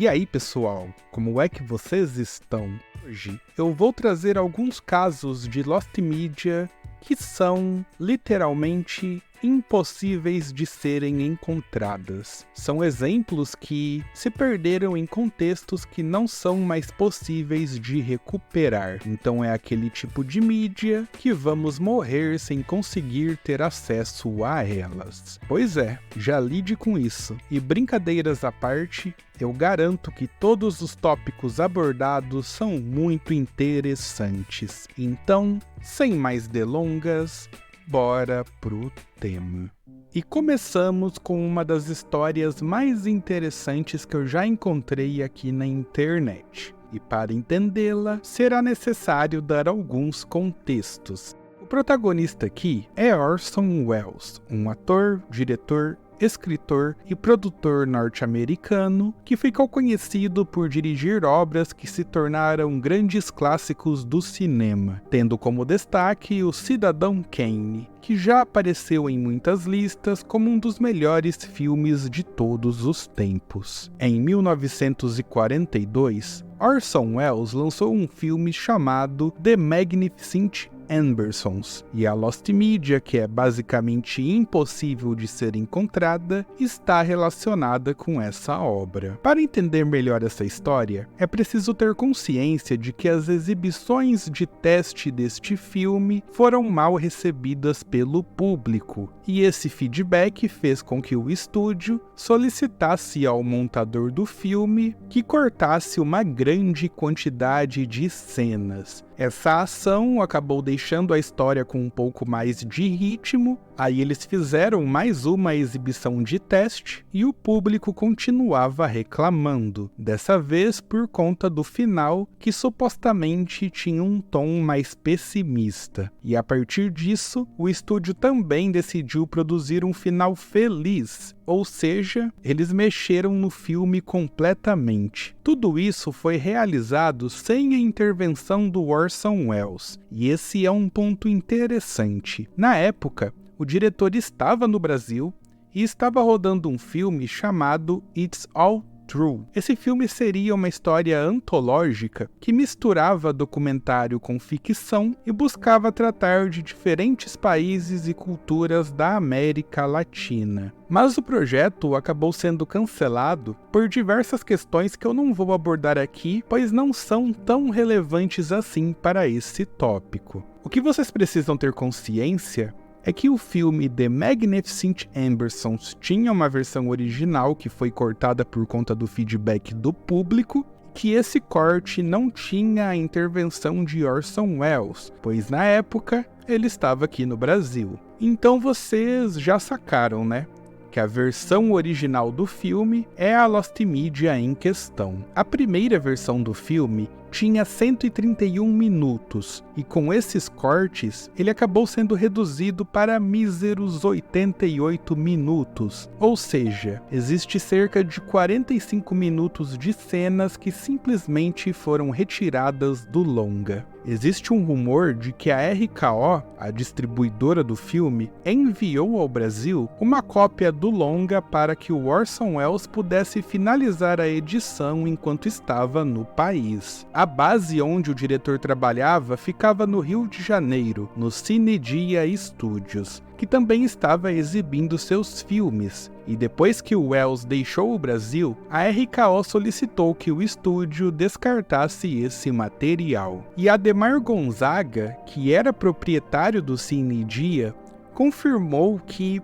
E aí, pessoal, como é que vocês estão? Hoje eu vou trazer alguns casos de Lost Media que são literalmente impossíveis de serem encontradas. São exemplos que se perderam em contextos que não são mais possíveis de recuperar. Então é aquele tipo de mídia que vamos morrer sem conseguir ter acesso a elas. Pois é, já lide com isso. E brincadeiras à parte, eu garanto que todos os tópicos abordados são muito interessantes. Então, sem mais delongas, bora pro tema. E começamos com uma das histórias mais interessantes que eu já encontrei aqui na internet. E para entendê-la, será necessário dar alguns contextos. O protagonista aqui é Orson Welles, um ator, diretor, escritor e produtor norte-americano que ficou conhecido por dirigir obras que se tornaram grandes clássicos do cinema, tendo como destaque o Cidadão Kane, que já apareceu em muitas listas como um dos melhores filmes de todos os tempos. Em 1942, Orson Welles lançou um filme chamado The Magnificent Ambersons, e a Lost Media, que é basicamente impossível de ser encontrada, está relacionada com essa obra. Para entender melhor essa história, é preciso ter consciência de que as exibições de teste deste filme foram mal recebidas pelo público, e esse feedback fez com que o estúdio solicitasse ao montador do filme que cortasse uma grande quantidade de cenas. Essa ação acabou deixando a história com um pouco mais de ritmo, aí eles fizeram mais uma exibição de teste e o público continuava reclamando, dessa vez por conta do final que supostamente tinha um tom mais pessimista. E a partir disso, o estúdio também decidiu produzir um final feliz, ou seja, eles mexeram no filme completamente. Tudo isso foi realizado sem a intervenção do Orson Welles, e esse é um ponto interessante. Na época, o diretor estava no Brasil e estava rodando um filme chamado It's All True. Esse filme seria uma história antológica que misturava documentário com ficção e buscava tratar de diferentes países e culturas da América Latina. Mas o projeto acabou sendo cancelado por diversas questões que eu não vou abordar aqui, pois não são tão relevantes assim para esse tópico. O que vocês precisam ter consciência é que o filme The Magnificent Ambersons tinha uma versão original que foi cortada por conta do feedback do público, que esse corte não tinha a intervenção de Orson Welles, pois na época ele estava aqui no Brasil. Então vocês já sacaram, né? Que a versão original do filme é a Lost Media em questão. A primeira versão do filme tinha 131 minutos, e com esses cortes, ele acabou sendo reduzido para míseros 88 minutos, ou seja, existe cerca de 45 minutos de cenas que simplesmente foram retiradas do longa. Existe um rumor de que a RKO, a distribuidora do filme, enviou ao Brasil uma cópia do longa para que o Orson Welles pudesse finalizar a edição enquanto estava no país. A base onde o diretor trabalhava ficava no Rio de Janeiro, no Cine Dia Studios, que também estava exibindo seus filmes. E depois que o Welles deixou o Brasil, a RKO solicitou que o estúdio descartasse esse material. E Ademar Gonzaga, que era proprietário do Cine Dia, confirmou que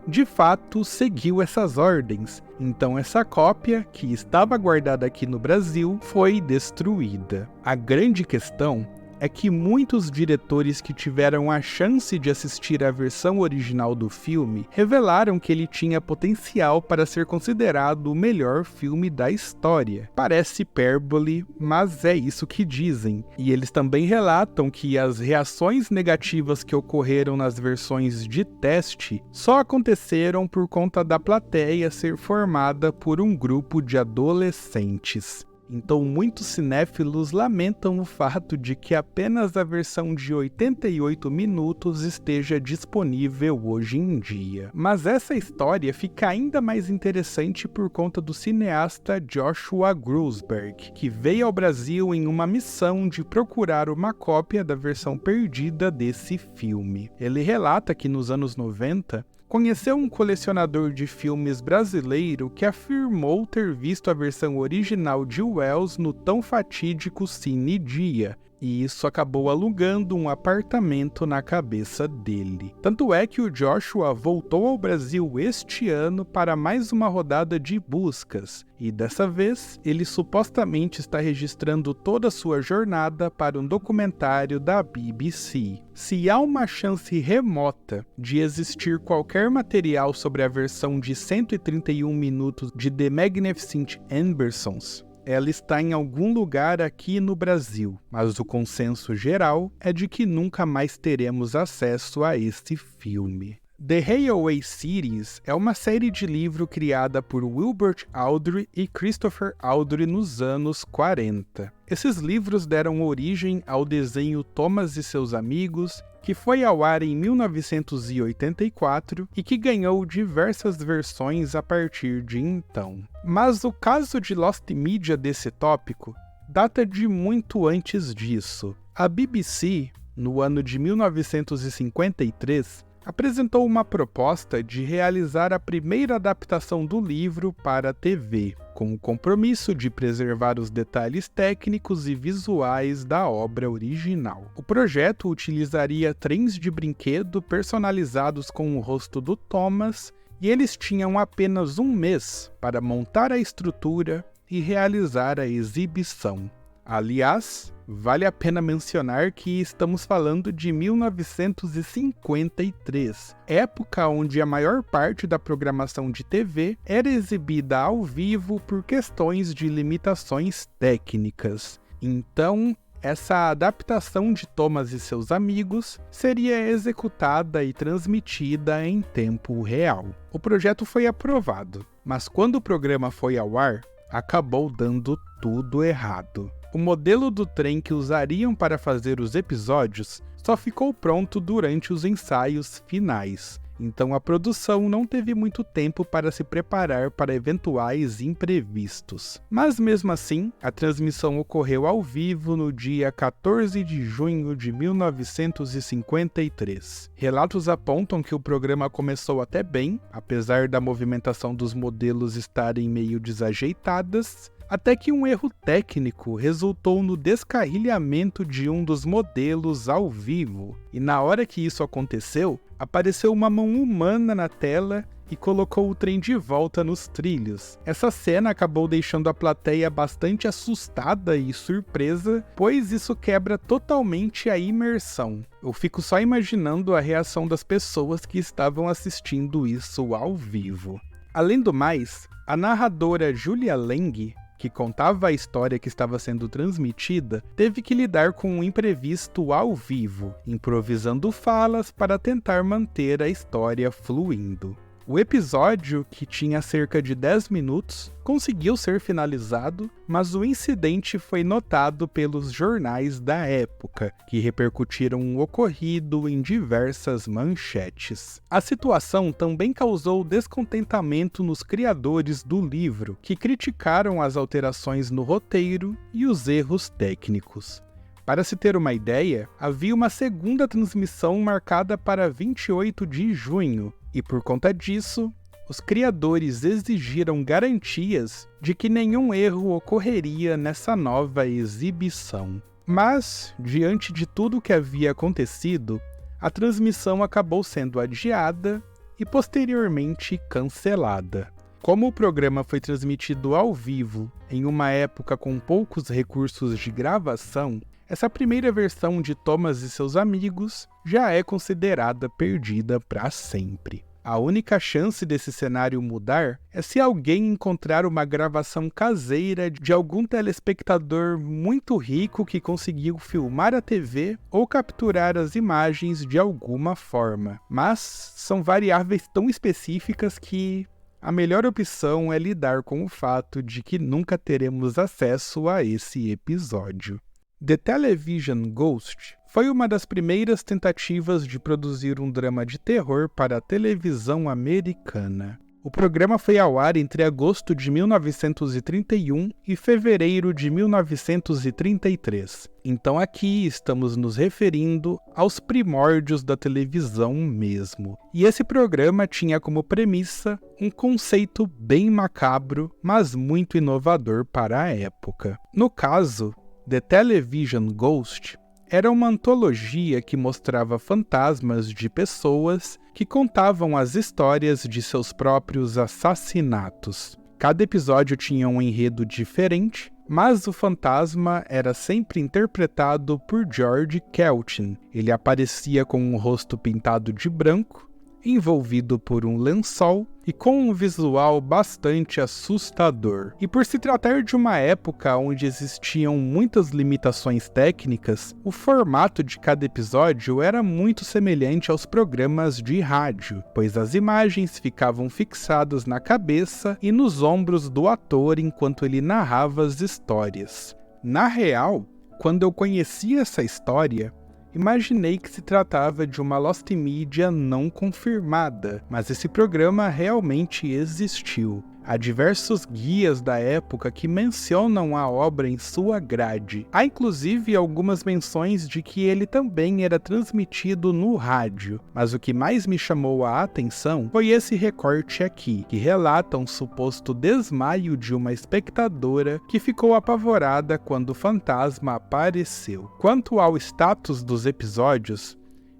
de fato seguiu essas ordens. Então essa cópia, que estava guardada aqui no Brasil, foi destruída. A grande questão é que muitos diretores que tiveram a chance de assistir à versão original do filme revelaram que ele tinha potencial para ser considerado o melhor filme da história. Parece hipérbole, mas é isso que dizem. E eles também relatam que as reações negativas que ocorreram nas versões de teste só aconteceram por conta da plateia ser formada por um grupo de adolescentes. então muitos cinéfilos lamentam o fato de que apenas a versão de 88 minutos esteja disponível hoje em dia. Mas essa história fica ainda mais interessante por conta do cineasta Joshua Grusberg, que veio ao Brasil em uma missão de procurar uma cópia da versão perdida desse filme. Ele relata que nos anos 90, conheceu um colecionador de filmes brasileiro que afirmou ter visto a versão original de Welles no tão fatídico Cine Dia, e isso acabou alugando um apartamento na cabeça dele. Tanto é que o Joshua voltou ao Brasil este ano para mais uma rodada de buscas, e dessa vez ele supostamente está registrando toda a sua jornada para um documentário da BBC. Se há uma chance remota de existir qualquer material sobre a versão de 131 minutos de The Magnificent Ambersons, ela está em algum lugar aqui no Brasil, mas o consenso geral é de que nunca mais teremos acesso a esse filme. The Railway Cities é uma série de livro criada por Wilbert Awdry e Christopher Awdry nos anos 40. Esses livros deram origem ao desenho Thomas e seus Amigos, que foi ao ar em 1984 e que ganhou diversas versões a partir de então. Mas o caso de Lost Media desse tópico data de muito antes disso. A BBC, no ano de 1953, apresentou uma proposta de realizar a primeira adaptação do livro para a TV, com o compromisso de preservar os detalhes técnicos e visuais da obra original. O projeto utilizaria trens de brinquedo personalizados com o rosto do Thomas, e eles tinham apenas um mês para montar a estrutura e realizar a exibição. Aliás, vale a pena mencionar que estamos falando de 1953, época onde a maior parte da programação de TV era exibida ao vivo por questões de limitações técnicas. Então, essa adaptação de Thomas e seus Amigos seria executada e transmitida em tempo real. O projeto foi aprovado, mas quando o programa foi ao ar, acabou dando tudo errado. O modelo do trem que usariam para fazer os episódios só ficou pronto durante os ensaios finais, então a produção não teve muito tempo para se preparar para eventuais imprevistos. Mas mesmo assim, a transmissão ocorreu ao vivo no dia 14 de junho de 1953. Relatos apontam que o programa começou até bem, apesar da movimentação dos modelos estarem meio desajeitadas, até que um erro técnico resultou no descarrilhamento de um dos modelos ao vivo. E na hora que isso aconteceu, apareceu uma mão humana na tela e colocou o trem de volta nos trilhos. Essa cena acabou deixando a plateia bastante assustada e surpresa, pois isso quebra totalmente a imersão. Eu fico só imaginando a reação das pessoas que estavam assistindo isso ao vivo. Além do mais, a narradora Julia Lang, que contava a história que estava sendo transmitida, teve que lidar com um imprevisto ao vivo, improvisando falas para tentar manter a história fluindo. O episódio, que tinha cerca de 10 minutos, conseguiu ser finalizado, mas o incidente foi notado pelos jornais da época, que repercutiram o ocorrido em diversas manchetes. A situação também causou descontentamento nos criadores do livro, que criticaram as alterações no roteiro e os erros técnicos. Para se ter uma ideia, havia uma segunda transmissão marcada para 28 de junho, e por conta disso, os criadores exigiram garantias de que nenhum erro ocorreria nessa nova exibição. Mas, diante de tudo o que havia acontecido, a transmissão acabou sendo adiada e posteriormente cancelada. Como o programa foi transmitido ao vivo em uma época com poucos recursos de gravação, essa primeira versão de Thomas e seus Amigos já é considerada perdida para sempre. A única chance desse cenário mudar é se alguém encontrar uma gravação caseira de algum telespectador muito rico que conseguiu filmar a TV ou capturar as imagens de alguma forma. Mas são variáveis tão específicas que a melhor opção é lidar com o fato de que nunca teremos acesso a esse episódio. The Television Ghost foi uma das primeiras tentativas de produzir um drama de terror para a televisão americana. O programa foi ao ar entre agosto de 1931 e fevereiro de 1933. Então aqui estamos nos referindo aos primórdios da televisão mesmo. E esse programa tinha como premissa um conceito bem macabro, mas muito inovador para a época. No caso, The Television Ghost era uma antologia que mostrava fantasmas de pessoas que contavam as histórias de seus próprios assassinatos. Cada episódio tinha um enredo diferente, mas o fantasma era sempre interpretado por George Kelton. Ele aparecia com um rosto pintado de branco, envolvido por um lençol e com um visual bastante assustador. E por se tratar de uma época onde existiam muitas limitações técnicas, o formato de cada episódio era muito semelhante aos programas de rádio, pois as imagens ficavam fixadas na cabeça e nos ombros do ator enquanto ele narrava as histórias. Na real, quando eu conheci essa história, imaginei que se tratava de uma Lost Media não confirmada, mas esse programa realmente existiu. Há diversos guias da época que mencionam a obra em sua grade. Há inclusive algumas menções de que ele também era transmitido no rádio, mas o que mais me chamou a atenção foi esse recorte aqui, que relata um suposto desmaio de uma espectadora que ficou apavorada quando o fantasma apareceu. Quanto ao status dos episódios,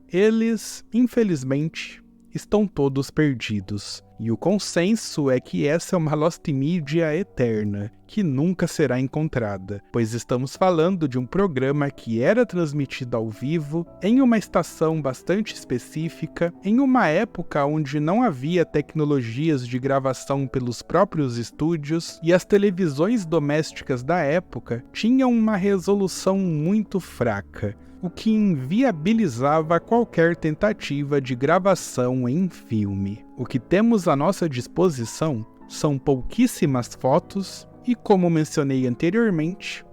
eles, infelizmente, estão todos perdidos. E o consenso é que essa é uma Lost Media eterna, que nunca será encontrada, pois estamos falando de um programa que era transmitido ao vivo, em uma estação bastante específica, em uma época onde não havia tecnologias de gravação pelos próprios estúdios, e as televisões domésticas da época tinham uma resolução muito fraca, o que inviabilizava qualquer tentativa de gravação em filme. O que temos à nossa disposição são pouquíssimas fotos e, como mencionei anteriormente,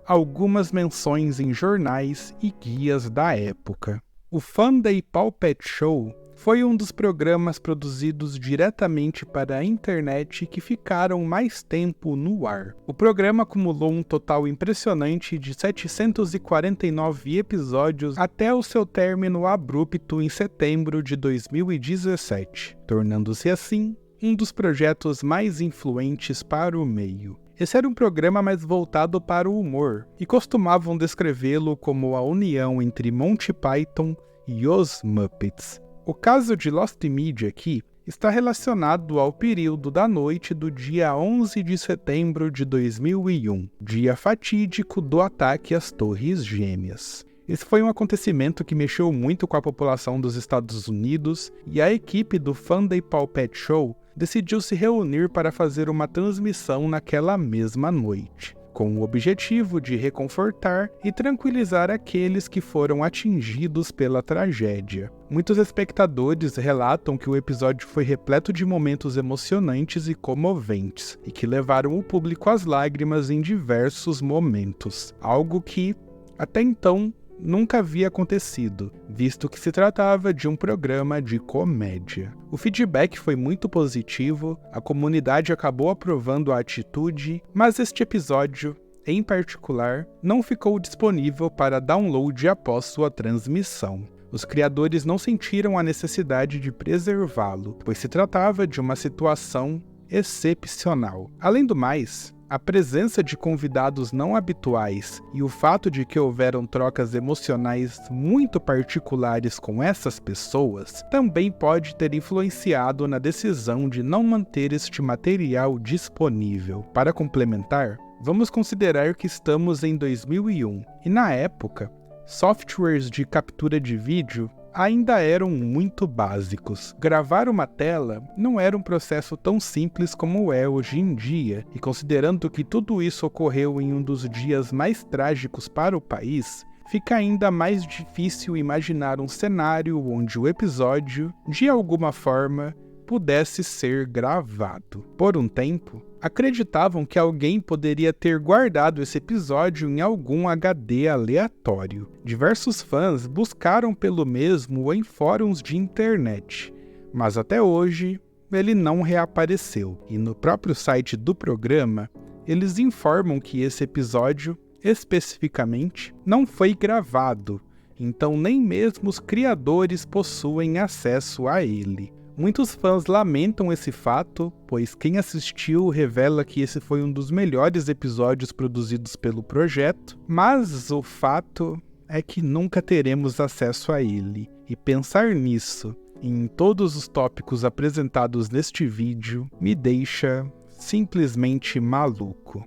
algumas menções em jornais e guias da época. O Funday Puppet Show foi um dos programas produzidos diretamente para a internet que ficaram mais tempo no ar. O programa acumulou um total impressionante de 749 episódios até o seu término abrupto em setembro de 2017, tornando-se assim um dos projetos mais influentes para o meio. Esse era um programa mais voltado para o humor, e costumavam descrevê-lo como a união entre Monty Python e os Muppets. O caso de Lost Media aqui está relacionado ao período da noite do dia 11 de setembro de 2001, dia fatídico do ataque às Torres Gêmeas. Esse foi um acontecimento que mexeu muito com a população dos Estados Unidos, e a equipe do Funday Puppet Show decidiu se reunir para fazer uma transmissão naquela mesma noite, com o objetivo de reconfortar e tranquilizar aqueles que foram atingidos pela tragédia. Muitos espectadores relatam que o episódio foi repleto de momentos emocionantes e comoventes, e que levaram o público às lágrimas em diversos momentos, algo que, até então, nunca havia acontecido, visto que se tratava de um programa de comédia. O feedback foi muito positivo, a comunidade acabou aprovando a atitude, mas este episódio, em particular, não ficou disponível para download após sua transmissão. Os criadores não sentiram a necessidade de preservá-lo, pois se tratava de uma situação excepcional. Além do mais, a presença de convidados não habituais e o fato de que houveram trocas emocionais muito particulares com essas pessoas também pode ter influenciado na decisão de não manter este material disponível. Para complementar, vamos considerar que estamos em 2001 e, na época, softwares de captura de vídeo ainda eram muito básicos. Gravar uma tela não era um processo tão simples como é hoje em dia, e considerando que tudo isso ocorreu em um dos dias mais trágicos para o país, fica ainda mais difícil imaginar um cenário onde o episódio, de alguma forma, pudesse ser gravado. Por um tempo, acreditavam que alguém poderia ter guardado esse episódio em algum HD aleatório. Diversos fãs buscaram pelo mesmo em fóruns de internet, mas até hoje ele não reapareceu. E no próprio site do programa, eles informam que esse episódio, especificamente, não foi gravado, então nem mesmo os criadores possuem acesso a ele. Muitos fãs lamentam esse fato, pois quem assistiu revela que esse foi um dos melhores episódios produzidos pelo projeto, mas o fato é que nunca teremos acesso a ele. E pensar nisso, em todos os tópicos apresentados neste vídeo, me deixa simplesmente maluco.